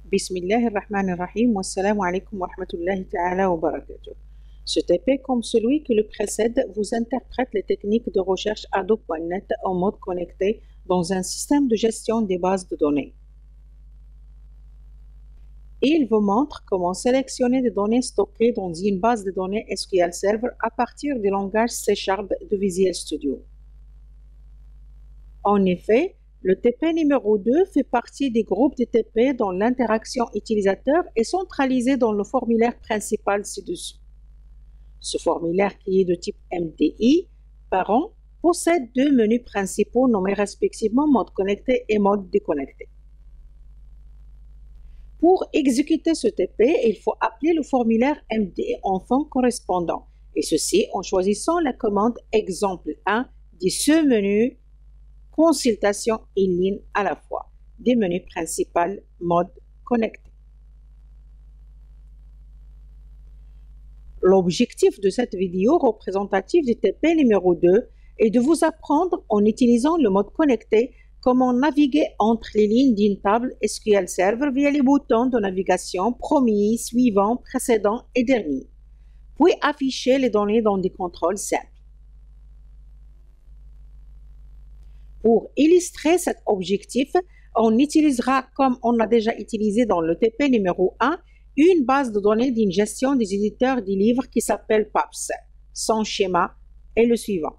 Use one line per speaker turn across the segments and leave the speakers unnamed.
Bismillahirrahmanirrahim. Wassalamu alaikum wa rahmatullahi ta'ala wa barakatuh. Ce TP, comme celui qui le précède, vous interprète les techniques de recherche Adobe.net en mode connecté dans un système de gestion des bases de données. Et il vous montre comment sélectionner des données stockées dans une base de données SQL Server à partir du langage C# de Visual Studio. En effet, le TP numéro 2 fait partie des groupes de TP dont l'interaction utilisateur est centralisée dans le formulaire principal ci-dessus. Ce formulaire, qui est de type MDI, parent, possède deux menus principaux nommés respectivement mode connecté et mode déconnecté. Pour exécuter ce TP, il faut appeler le formulaire MDI enfant correspondant, et ceci en choisissant la commande exemple 1 de ce menu consultation et ligne à la fois, des menus principaux mode connecté. L'objectif de cette vidéo représentative du TP numéro 2 est de vous apprendre, en utilisant le mode connecté, comment naviguer entre les lignes d'une table SQL Server via les boutons de navigation premier, suivant, précédent et dernier, puis afficher les données dans des contrôles simples. Pour illustrer cet objectif, on utilisera, comme on a déjà utilisé dans le TP numéro 1, une base de données d'une gestion des éditeurs des livres qui s'appelle PAPS. Son schéma est le suivant.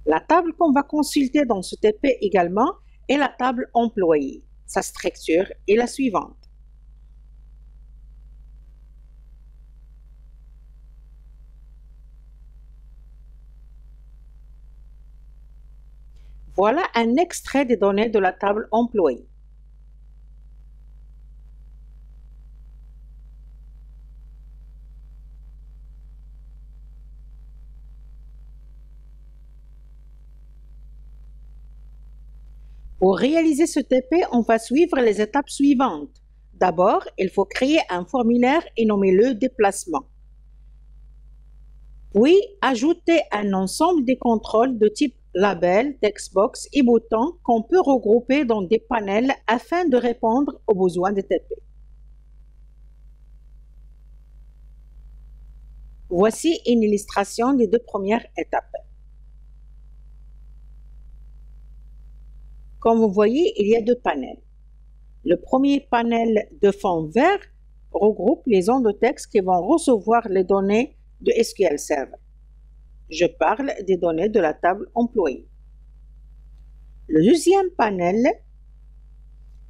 La table qu'on va consulter dans ce TP également est la table employée. Sa structure est la suivante. Voilà un extrait des données de la table employée. Pour réaliser ce TP, on va suivre les étapes suivantes. D'abord, il faut créer un formulaire et nommer le déplacement. Puis, ajouter un ensemble de contrôles de type label, textbox et boutons qu'on peut regrouper dans des panels afin de répondre aux besoins de TP. Voici une illustration des deux premières étapes. Comme vous voyez, il y a deux panels. Le premier panel de fond vert regroupe les zones de texte qui vont recevoir les données de SQL Server. Je parle des données de la table employée. Le deuxième panel,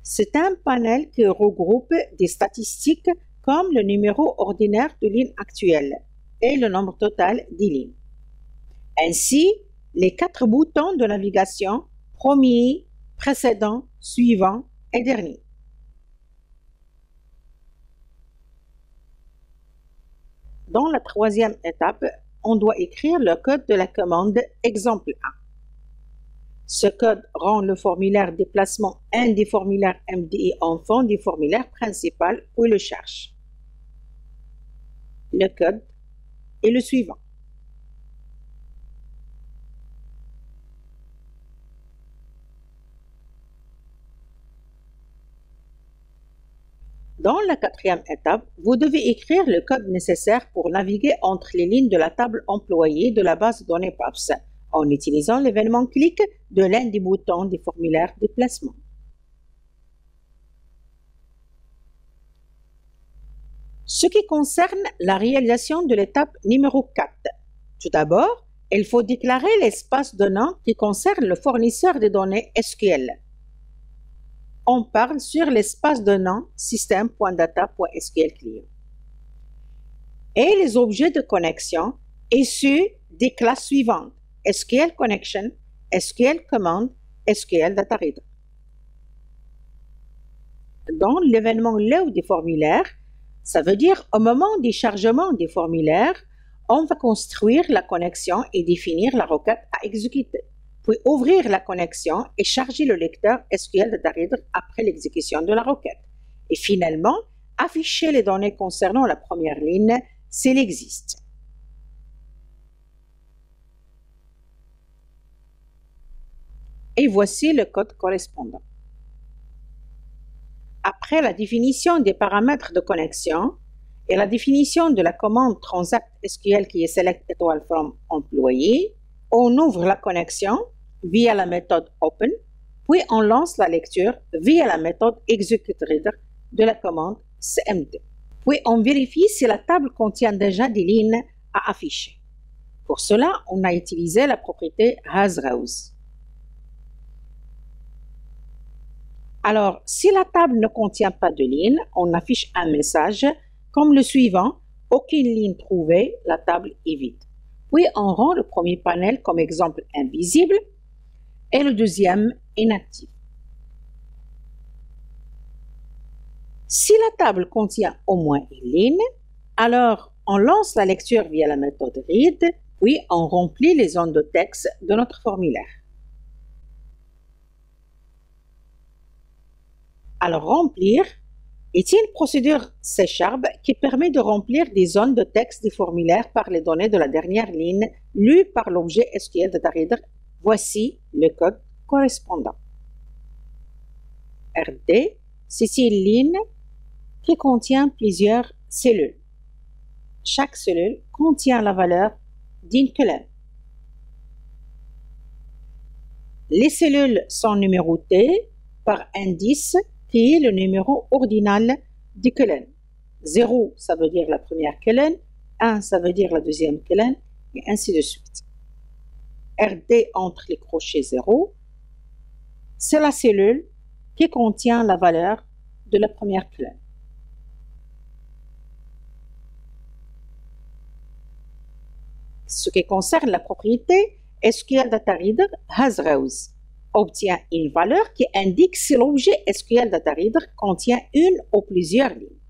c'est un panel qui regroupe des statistiques comme le numéro ordinaire de ligne actuelle et le nombre total des lignes. Ainsi, les 4 boutons de navigation, premier, précédent, suivant et dernier. Dans la troisième étape, on doit écrire le code de la commande exemple 1. Ce code rend le formulaire déplacement un des formulaires MDI enfant du formulaire principal où il le cherche. Le code est le suivant. Dans la quatrième étape, vous devez écrire le code nécessaire pour naviguer entre les lignes de la table employée de la base de données PAPS en utilisant l'événement clic de l'un des boutons du formulaire déplacement. Ce qui concerne la réalisation de l'étape numéro 4. Tout d'abord, il faut déclarer l'espace donnant qui concerne le fournisseur de données SQL. On parle sur l'espace donnant system.data.sql client. Et les objets de connexion issus des classes suivantes: SQL Connection, SQL Command, SQL Data Reader. Dans l'événement load des formulaires, ça veut dire au moment du chargement des formulaires, on va construire la connexion et définir la requête à exécuter, puis ouvrir la connexion et charger le lecteur SQL Data Reader après l'exécution de la requête. Et finalement, afficher les données concernant la première ligne s'il existe. Et voici le code correspondant. Après la définition des paramètres de connexion et la définition de la commande transact SQL qui est select étoile from employé, on ouvre la connexion via la méthode open, puis on lance la lecture via la méthode execute_reader de la commande cmd. Puis on vérifie si la table contient déjà des lignes à afficher. Pour cela, on a utilisé la propriété hasRows. Alors, si la table ne contient pas de ligne, on affiche un message comme le suivant: aucune ligne trouvée, la table est vide. Puis on rend le premier panel comme exemple invisible et le deuxième inactif. Si la table contient au moins une ligne, alors on lance la lecture via la méthode read, puis on remplit les zones de texte de notre formulaire. Alors remplir est une procédure C# qui permet de remplir des zones de texte des formulaires par les données de la dernière ligne lues par l'objet SQL Data Reader. Voici le code correspondant. RD, c'est une ligne qui contient plusieurs cellules. Chaque cellule contient la valeur d'une colonne. Les cellules sont numérotées par indice qui est le numéro ordinal des colonnes. 0, ça veut dire la première colonne, 1, ça veut dire la deuxième colonne, et ainsi de suite. RD entre les crochets 0, c'est la cellule qui contient la valeur de la première colonne. Ce qui concerne la propriété, SQL Data Reader hasRows obtient une valeur qui indique si l'objet SQL Data Reader contient une ou plusieurs lignes.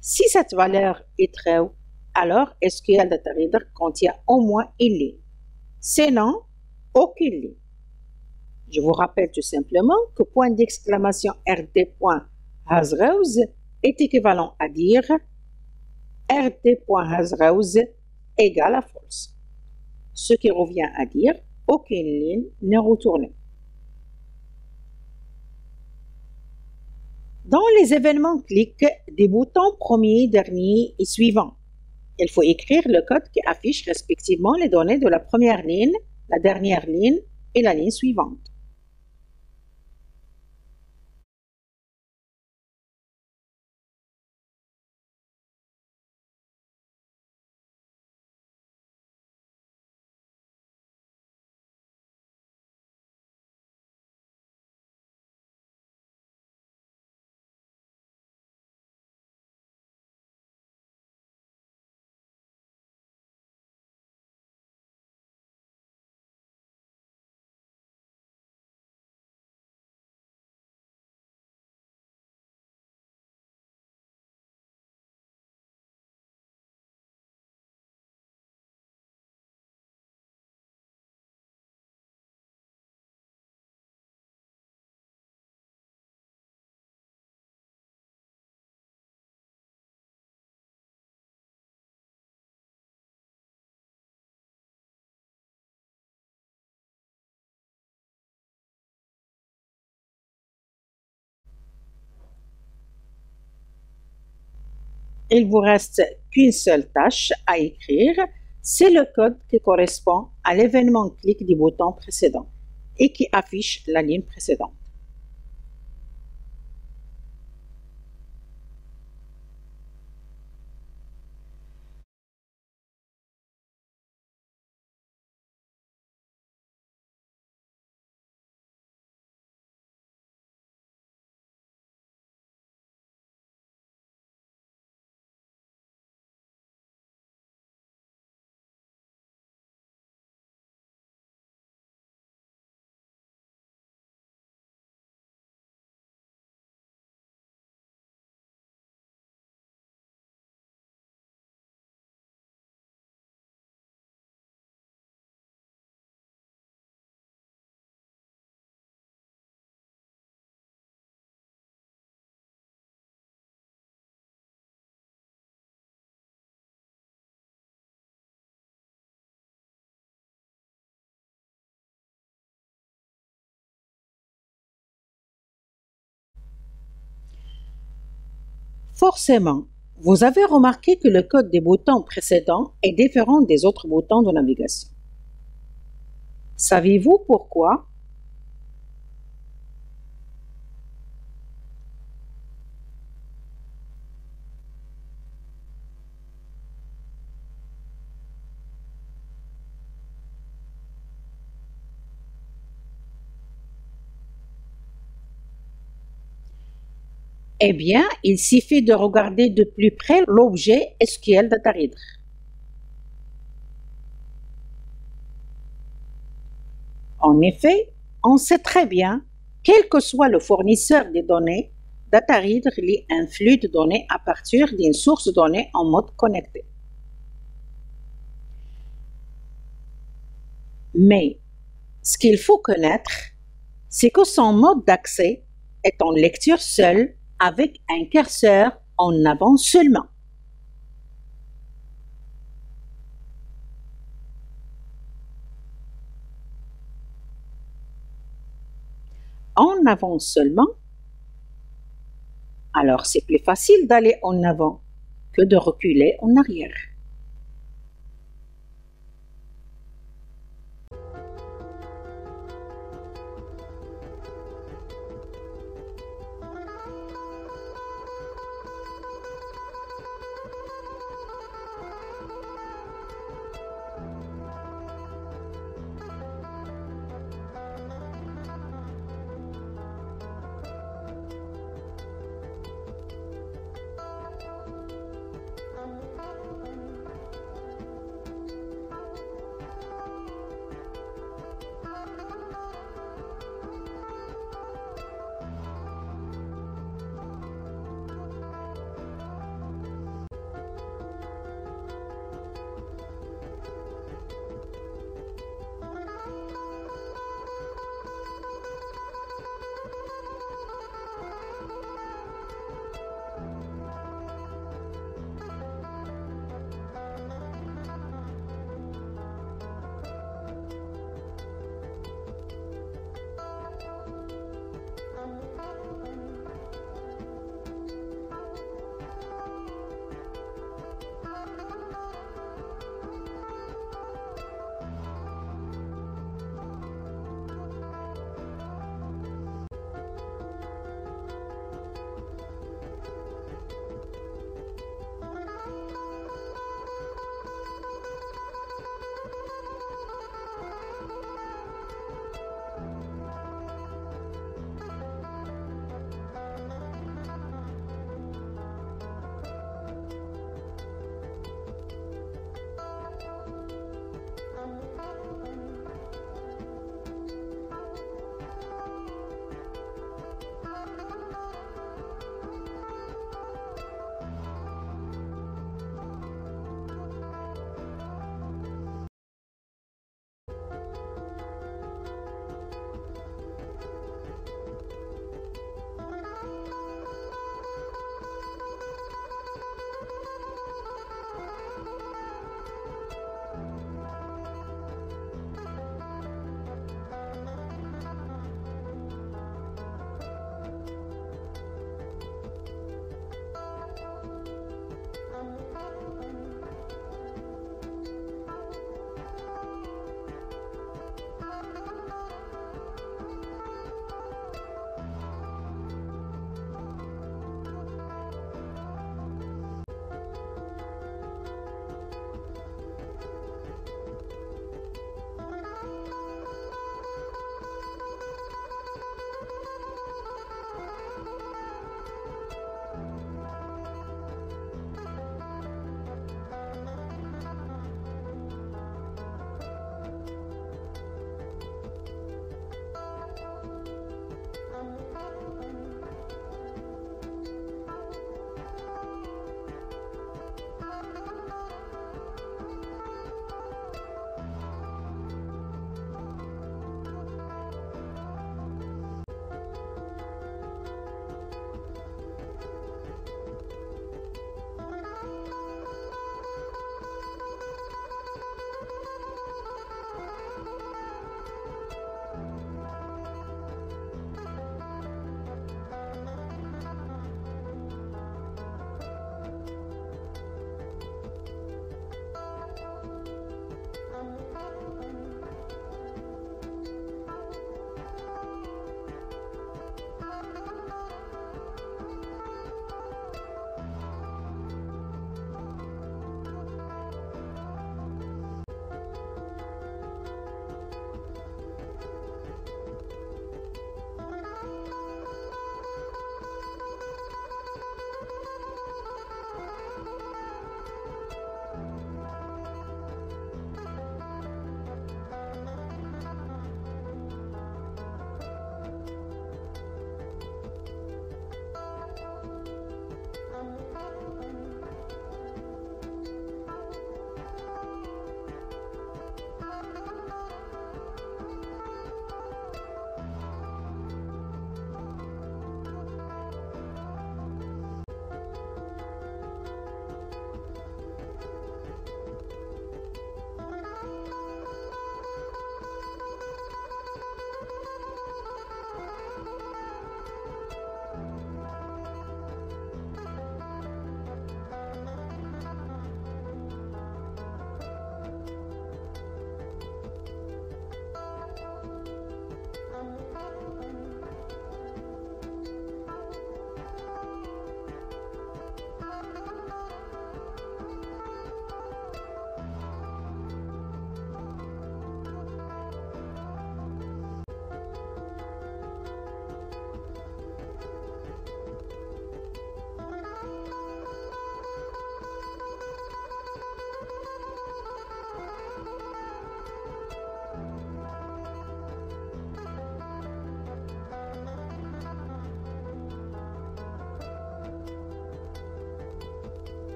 Si cette valeur est true, alors SQL Data Reader contient au moins une ligne. Sinon, aucune ligne. Je vous rappelle tout simplement que point d'exclamation rd.hasRows est équivalent à dire rd.hasRows égale à false, ce qui revient à dire aucune ligne n'est retournée. Dans les événements clic des boutons premier, dernier et suivant, il faut écrire le code qui affiche respectivement les données de la première ligne, la dernière ligne et la ligne suivante. Il vous reste qu'une seule tâche à écrire, c'est le code qui correspond à l'événement clic du bouton précédent et qui affiche la ligne précédente. Forcément, vous avez remarqué que le code des boutons précédents est différent des autres boutons de navigation. Savez-vous pourquoi? Eh bien, il suffit de regarder de plus près l'objet SQL DataReader. En effet, on sait très bien, quel que soit le fournisseur des données, DataReader lit un flux de données à partir d'une source de données en mode connecté. Mais ce qu'il faut connaître, c'est que son mode d'accès est en lecture seule avec un curseur en avant seulement. En avant seulement, alors c'est plus facile d'aller en avant que de reculer en arrière.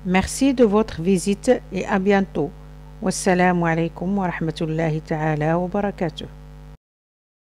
Merci de votre visite et à bientôt. Wassalamu alaikum wa rahmatullahi ta'ala wa barakatuh.